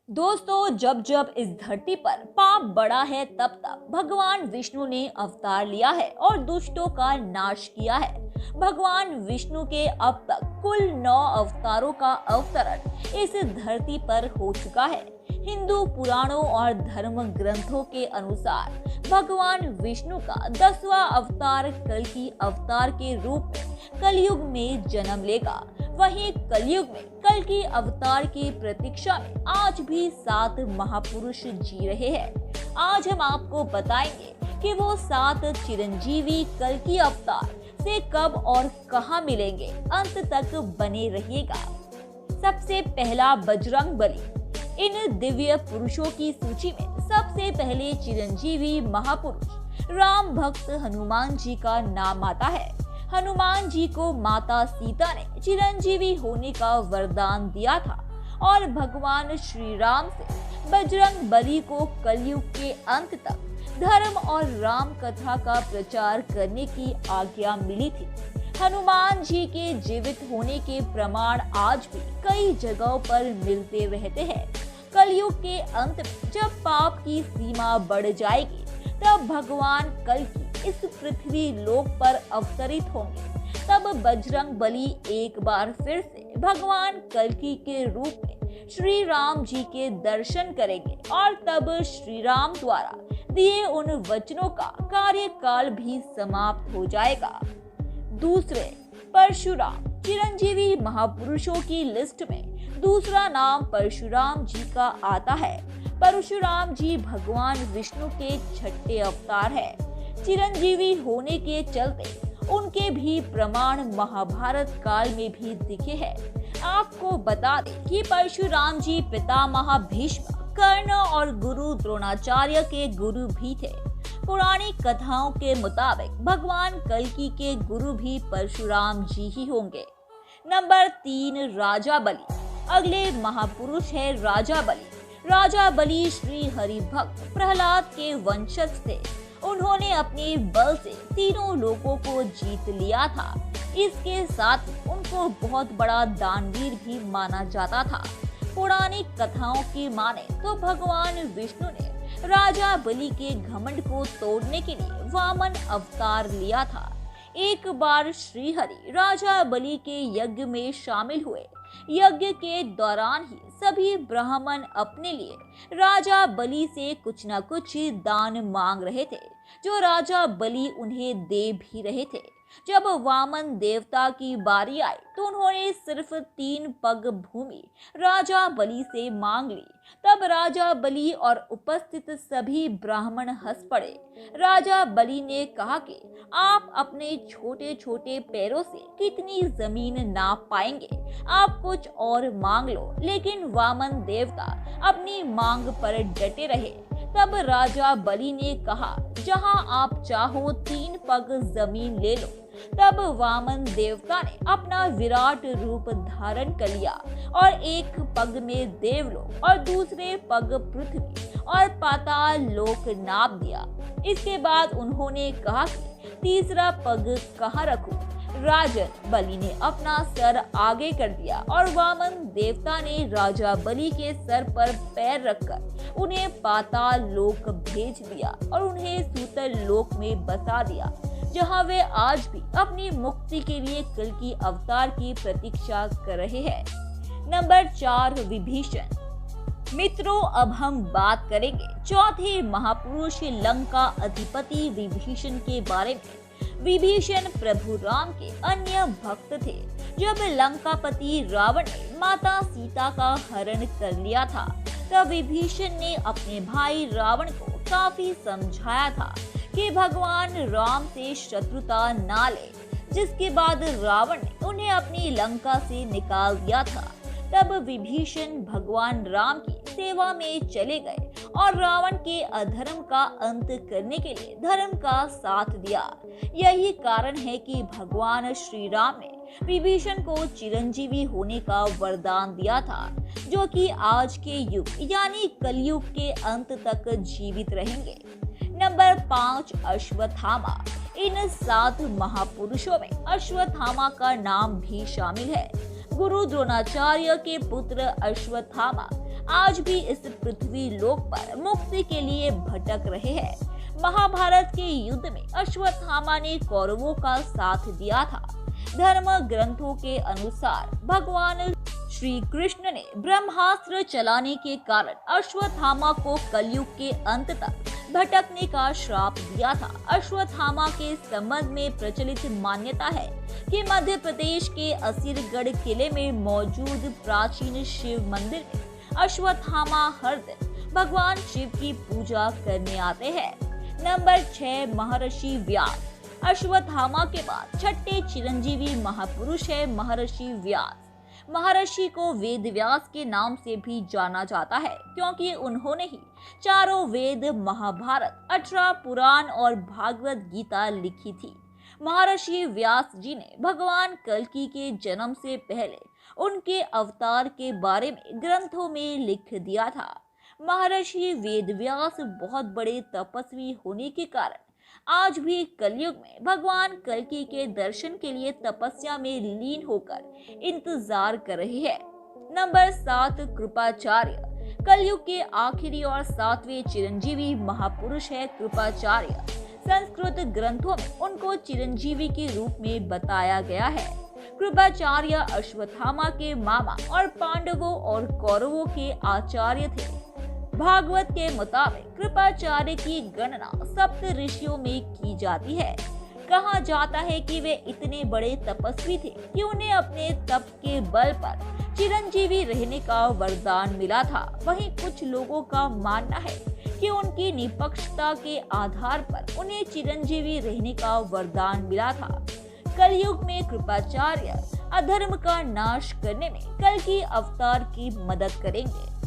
दोस्तों, जब जब इस धरती पर पाप बढ़ा है तब तब भगवान विष्णु ने अवतार लिया है और दुष्टों का नाश किया है। भगवान विष्णु के अब तक कुल 9 अवतारों का अवतरण इस धरती पर हो चुका है। हिंदू पुराणों और धर्म ग्रंथों के अनुसार भगवान विष्णु का 10वां अवतार कल्कि अवतार के रूप में कलयुग में जन्म लेगा। वहीं कलयुग में कल्कि अवतार की प्रतीक्षा में आज भी 7 महापुरुष जी रहे हैं। आज हम आपको बताएंगे कि वो 7 चिरंजीवी कल्कि अवतार से कब और कहां मिलेंगे। अंत तक बने रहिएगा। सबसे पहला बजरंग बली। इन दिव्य पुरुषों की सूची में सबसे पहले चिरंजीवी महापुरुष राम भक्त हनुमान जी का नाम आता है। हनुमान जी को माता सीता ने चिरंजीवी होने का वरदान दिया था और भगवान श्री राम से बजरंग बली को कलयुग के अंत तक धर्म और राम कथा का प्रचार करने की आज्ञा मिली थी। हनुमान जी के जीवित होने के प्रमाण आज भी कई जगहों पर मिलते रहते हैं। कलयुग के अंत में जब पाप की सीमा बढ़ जाएगी तब भगवान कल्कि इस पृथ्वी लोक पर अवतरित होंगे। तब बजरंग बली एक बार फिर से भगवान कल्कि के रूप में श्री राम जी के दर्शन करेंगे और तब श्री राम द्वारा दिए उन वचनों का कार्यकाल भी समाप्त हो जाएगा। दूसरे, परशुराम। चिरंजीवी महापुरुषों की लिस्ट में दूसरा नाम परशुराम जी का आता है। परशुराम जी भगवान विष्णु के 6ठे अवतार है। चिरंजीवी होने के चलते उनके भी प्रमाण महाभारत काल में भी दिखे हैं। आपको बता दें कि परशुराम जी पितामह भीष्म, कर्ण और गुरु द्रोणाचार्य के गुरु भी थे। पौराणिक कथाओं के मुताबिक भगवान कल्कि के गुरु भी परशुराम जी ही होंगे। नंबर 3, राजा बलि। अगले महापुरुष है राजा बलि। राजा बलि श्री हरि भक्त प्रहलाद के वंशज थे। उन्होंने अपने बल से तीनों लोगों को जीत लिया था। इसके साथ ही उनको बहुत बड़ा दानवीर भी माना जाता था। पौराणिक कथाओं की माने तो भगवान विष्णु ने राजा बलि के घमंड को तोड़ने के लिए वामन अवतार लिया था। एक बार श्रीहरि राजा बलि के यज्ञ में शामिल हुए। यज्ञ के दौरान ही सभी ब्राह्मण अपने लिए राजा बलि से कुछ न कुछ दान मांग रहे थे, जो राजा बलि उन्हें दे भी रहे थे। जब वामन देवता की बारी आई तो उन्होंने सिर्फ 3 पग भूमि राजा बलि से मांग ली। तब राजा बलि और उपस्थित सभी ब्राह्मण हंस पड़े। राजा बलि ने कहा कि आप अपने छोटे छोटे पैरों से कितनी जमीन नाप पाएंगे, आप कुछ और मांग लो। लेकिन वामन देवता अपनी मांग पर डटे रहे। तब राजा बलि ने कहा, जहां आप चाहो 3 पग जमीन ले लो। तब वामन देवता ने अपना विराट रूप धारण कर लिया और एक पग में देवलोक और दूसरे पग पृथ्वी और पाताल लोक नाप दिया। इसके बाद उन्होंने कहा कि तीसरा पग कहाँ रखूं? राजन बलि ने अपना सर आगे कर दिया और वामन देवता ने राजा बलि के सर पर पैर रखकर उन्हें पाताल लोक भेज दिया और उन्हें सूतल लोक में बसा दिया, जहां वे आज भी अपनी मुक्ति के लिए कल्कि अवतार की प्रतीक्षा कर रहे हैं। नंबर 4, विभीषण। मित्रों, अब हम बात करेंगे चौथे महापुरुष लंका अधिपति विभीषण के बारे में। विभीषण प्रभु राम के अन्य भक्त थे। जब लंकापति रावण ने माता सीता का हरण कर लिया था तब विभीषण ने अपने भाई रावण को काफी समझाया था कि भगवान राम से शत्रुता ना ले। जिसके बाद रावण ने उन्हें अपनी लंका से निकाल दिया था। तब विभीषण भगवान राम की सेवा में चले गए और रावण के अधर्म का अंत करने के लिए धर्म का साथ दिया। यही कारण है कि भगवान श्री राम ने विभीषण को चिरंजीवी होने का वरदान दिया था, जो कि आज के युग यानी कलयुग के अंत तक जीवित रहेंगे। नंबर 5, अश्वत्थामा। इन 7 महापुरुषों में अश्वत्थामा का नाम भी शामिल है। गुरु द्रोणाचार्य के पुत्र अश्वत्थामा आज भी इस पृथ्वी लोक पर मुक्ति के लिए भटक रहे हैं। महाभारत के युद्ध में अश्वत्थामा ने कौरवों का साथ दिया था। धर्म ग्रंथों के अनुसार भगवान श्री कृष्ण ने ब्रह्मास्त्र चलाने के कारण अश्वत्थामा को कलयुग के अंत तक भटकने का श्राप दिया था। अश्वत्थामा के संबंध में प्रचलित मान्यता है कि मध्य प्रदेश के असीरगढ़ किले में मौजूद प्राचीन शिव मंदिर में अश्वत्थामा हर दिन भगवान शिव की पूजा करने आते हैं। नंबर 6, महर्षि व्यास। अश्वत्थामा के बाद छठे चिरंजीवी महापुरुष है महर्षि व्यास। महर्षि को वेद व्यास के नाम से भी जाना जाता है क्योंकि उन्होंने ही चारों वेद, महाभारत, 18 पुराण और भागवत गीता लिखी थी। महर्षि व्यास जी ने भगवान कल्कि के जन्म से पहले उनके अवतार के बारे में ग्रंथों में लिख दिया था। महर्षि वेद व्यास बहुत बड़े तपस्वी होने के कारण आज भी कलयुग में भगवान कल्कि के दर्शन के लिए तपस्या में लीन होकर इंतजार कर रहे हैं। नंबर 7, कृपाचार्य। कलयुग के आखिरी और 7वें चिरंजीवी महापुरुष है कृपाचार्य। संस्कृत ग्रंथों में उनको चिरंजीवी के रूप में बताया गया है। कृपाचार्य अश्वत्थामा के मामा और पांडवों और कौरवों के आचार्य थे। भागवत के मुताबिक कृपाचार्य की गणना सप्त ऋषियों में की जाती है। कहा जाता है कि वे इतने बड़े तपस्वी थे कि उन्हें अपने तप के बल पर चिरंजीवी रहने का वरदान मिला था। वहीं कुछ लोगों का मानना है कि उनकी निष्पक्षता के आधार पर उन्हें चिरंजीवी रहने का वरदान मिला था। कलयुग में कृपाचार्य अधर्म का नाश करने में कल्कि अवतार की मदद करेंगे।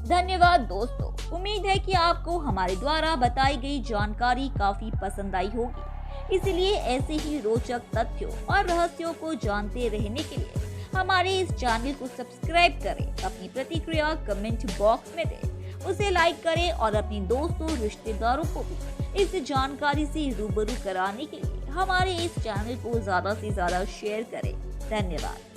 धन्यवाद दोस्तों, उम्मीद है कि आपको हमारे द्वारा बताई गई जानकारी काफी पसंद आई होगी। इसलिए ऐसे ही रोचक तथ्यों और रहस्यों को जानते रहने के लिए हमारे इस चैनल को सब्सक्राइब करें। अपनी प्रतिक्रिया कमेंट बॉक्स में दें, उसे लाइक करें और अपने दोस्तों रिश्तेदारों को भी इस जानकारी से रूबरू कराने के लिए हमारे इस चैनल को ज्यादा से ज्यादा शेयर करें। धन्यवाद।